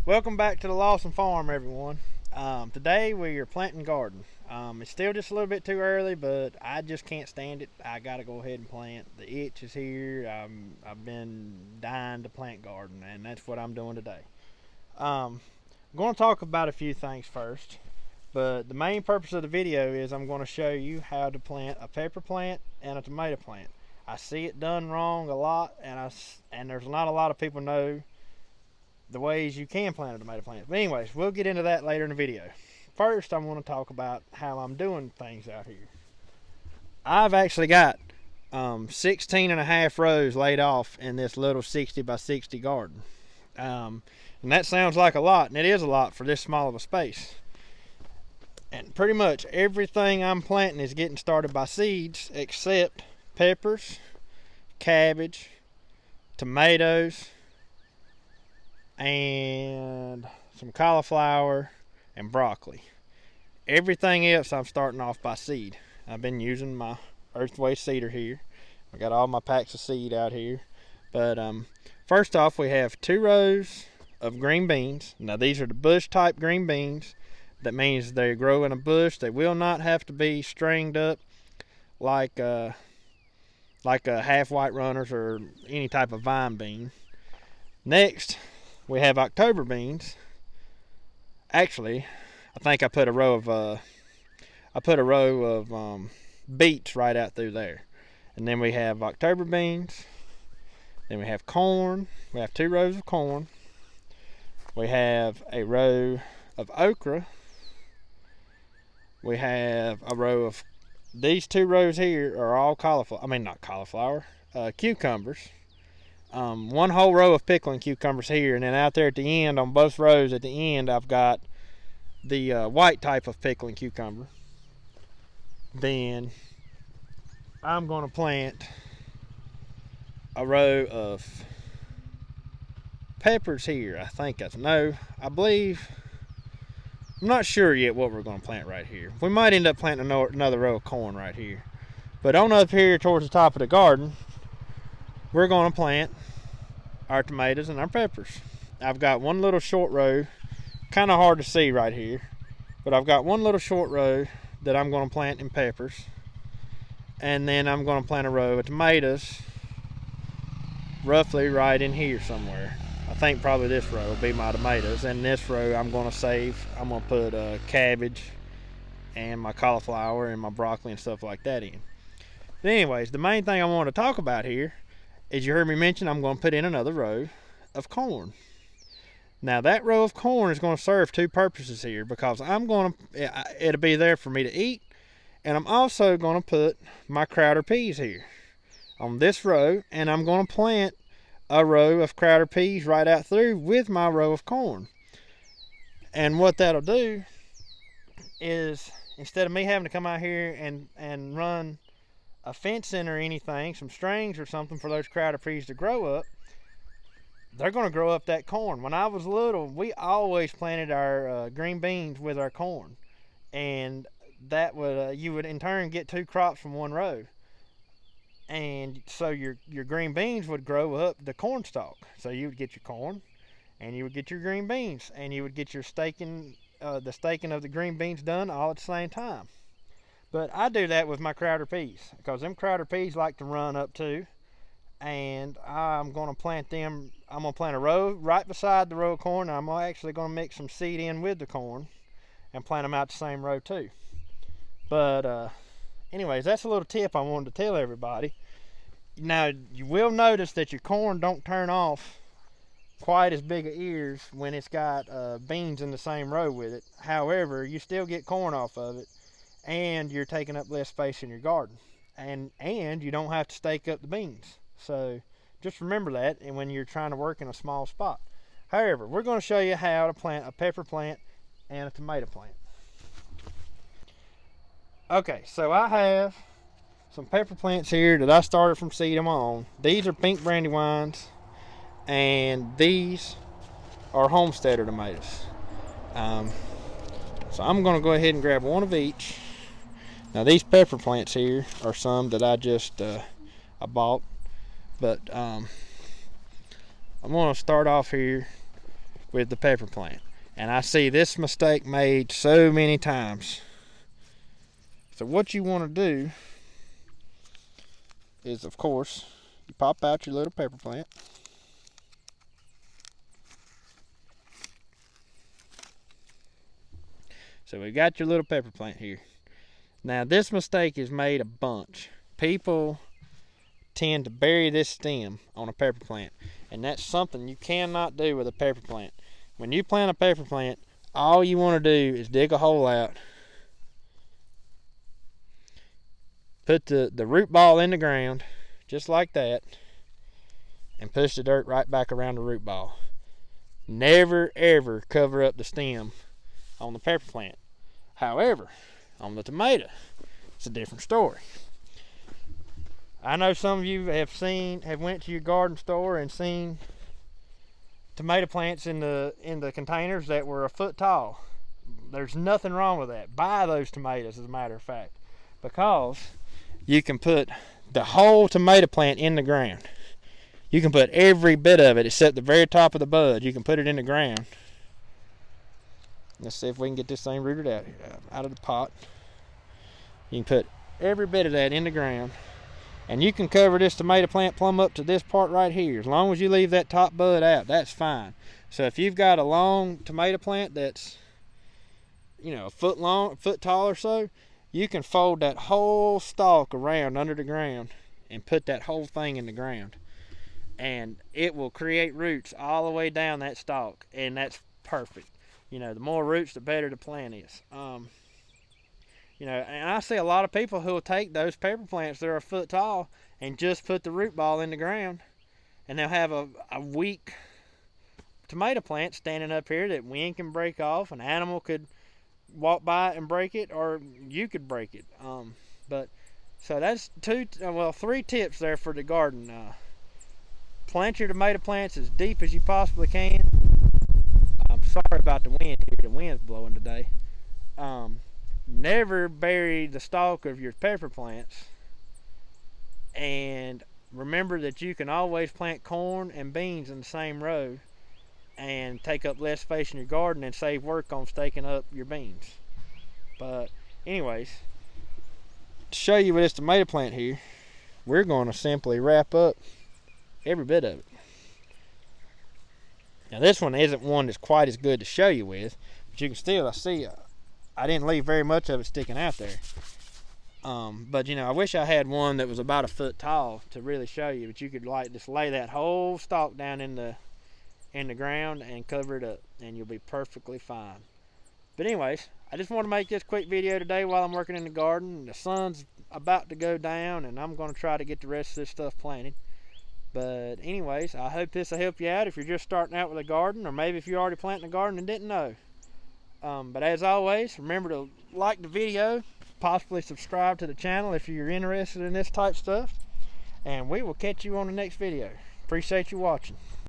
Welcome back to the Lawson farm, everyone. Today we are planting garden. It's still just a little bit too early, but I just can't stand it. I gotta go ahead and plant. The itch is here. I've been dying to plant garden, and that's what I'm doing today. I'm going to talk about a few things first, but the main purpose of the video is I'm going to show you how to plant a pepper plant and a tomato plant. I see it done wrong a lot, and there's not a lot of people know the ways you can plant a tomato plant. But anyways, we'll get into that later in the video. First, I'm going to talk about how I'm doing things out here. I've actually got 16 and a half rows laid off in this little 60 by 60 garden. And that sounds like a lot, and it is a lot for this small of a space. And pretty much everything I'm planting is getting started by seeds except peppers, cabbage, tomatoes, and some cauliflower and broccoli. Everything else I'm starting off by seed. I've been using my earthway seeder here. I got all my packs of seed out here. But first off, we have 2 rows of green beans. Now these are the bush type green beans. That means they grow in a bush. They will not have to be stringed up like a half white runners or any type of vine bean. Next, we have October beans. Actually, I think I put a row of beets right out through there. And then we have October beans. Then we have corn. We have 2 rows of corn. We have a row of okra. We have a row of, these 2 rows here are all cucumbers. 1 whole row of pickling cucumbers here, and then out there at the end, on both rows at the end, I've got the white type of pickling cucumber. Then I'm going to plant a row of peppers here. I'm not sure yet what we're going to plant right here. We might end up planting another row of corn right here. But on up here towards the top of the garden, we're going to plant our tomatoes and our peppers. I've got 1 little short row, kind of hard to see right here, but I've got 1 little short row that I'm going to plant in peppers, and then I'm going to plant a row of tomatoes roughly right in here somewhere. I think probably this row will be my tomatoes, and this row I'm going to save. I'm going to put cabbage and my cauliflower and my broccoli and stuff like that in. But anyways, the main thing I want to talk about here, as you heard me mention, I'm going to put in another row of corn. Now that row of corn is going to serve 2 purposes here, because it'll be there for me to eat, and I'm also going to put my Crowder peas here on this row, and I'm going to plant a row of Crowder peas right out through with my row of corn. And what that'll do is, instead of me having to come out here and run a fencing or anything, some strings or something for those Crowder peas to grow up, they're going to grow up that corn. When I was little, we always planted our green beans with our corn, and that would you would in turn get 2 crops from 1 row, and so your green beans would grow up the corn stalk. So you would get your corn, and you would get your green beans, and you would get your staking of the green beans done all at the same time. But I do that with my Crowder peas, because them Crowder peas like to run up too. And I'm going to plant them. I'm going to plant a row right beside the row of corn. I'm actually going to mix some seed in with the corn and plant them out the same row too. But anyways, that's a little tip I wanted to tell everybody. Now, you will notice that your corn don't turn off quite as big of ears when it's got beans in the same row with it. However, you still get corn off of it, and you're taking up less space in your garden, and you don't have to stake up the beans. So just remember that, and when you're trying to work in a small spot. However, we're going to show you how to plant a pepper plant and a tomato plant. Okay, so I have some pepper plants here that I started from seed on my own. These are pink brandywines, and these are homesteader tomatoes. So I'm going to go ahead and grab 1 of each. Now these pepper plants here are some that I just I bought, but I'm going to start off here with the pepper plant. And I see this mistake made so many times. So what you want to do is, of course, you pop out your little pepper plant. So we got your little pepper plant here. Now this mistake is made a bunch. People tend to bury this stem on a pepper plant, and that's something you cannot do with a pepper plant. When you plant a pepper plant, all you want to do is dig a hole out, put the root ball in the ground just like that, and push the dirt right back around the root ball. Never ever cover up the stem on the pepper plant. However, on the tomato, it's a different story. I know some of you have went to your garden store and seen tomato plants in the containers that were a foot tall. There's nothing wrong with that. Buy those tomatoes, as a matter of fact, because you can put the whole tomato plant in the ground. You can put every bit of it except the very top of the bud. You can put it in the ground. Let's see if we can get this thing rooted out of the pot. You can put every bit of that in the ground, and you can cover this tomato plant plumb up to this part right here. As long as you leave that top bud out, that's fine. So if you've got a long tomato plant that's, a foot long, a foot tall or so, you can fold that whole stalk around under the ground and put that whole thing in the ground, and it will create roots all the way down that stalk, and that's perfect. The more roots, the better the plant is. And I see a lot of people who will take those pepper plants that are a foot tall and just put the root ball in the ground, and they'll have a weak tomato plant standing up here that wind can break off, an animal could walk by it and break it, or you could break it. So that's three tips there for the garden. Plant your tomato plants as deep as you possibly can. I'm sorry about the wind here. The wind's blowing today. Never bury the stalk of your pepper plants. And remember that you can always plant corn and beans in the same row and take up less space in your garden and save work on staking up your beans. But anyways, to show you with this tomato plant here, we're going to simply wrap up every bit of it. Now this one isn't one that's quite as good to show you with, but you can still, I didn't leave very much of it sticking out there. But I wish I had one that was about a foot tall to really show you, but you could just lay that whole stalk down in the ground and cover it up, and you'll be perfectly fine. But anyways, I just want to make this quick video today while I'm working in the garden. The sun's about to go down, and I'm going to try to get the rest of this stuff planted. But anyways, I hope this will help you out if you're just starting out with a garden, or maybe if you're already planting a garden and didn't know. But as always, remember to like the video, possibly subscribe to the channel if you're interested in this type stuff, and we will catch you on the next video. Appreciate you watching.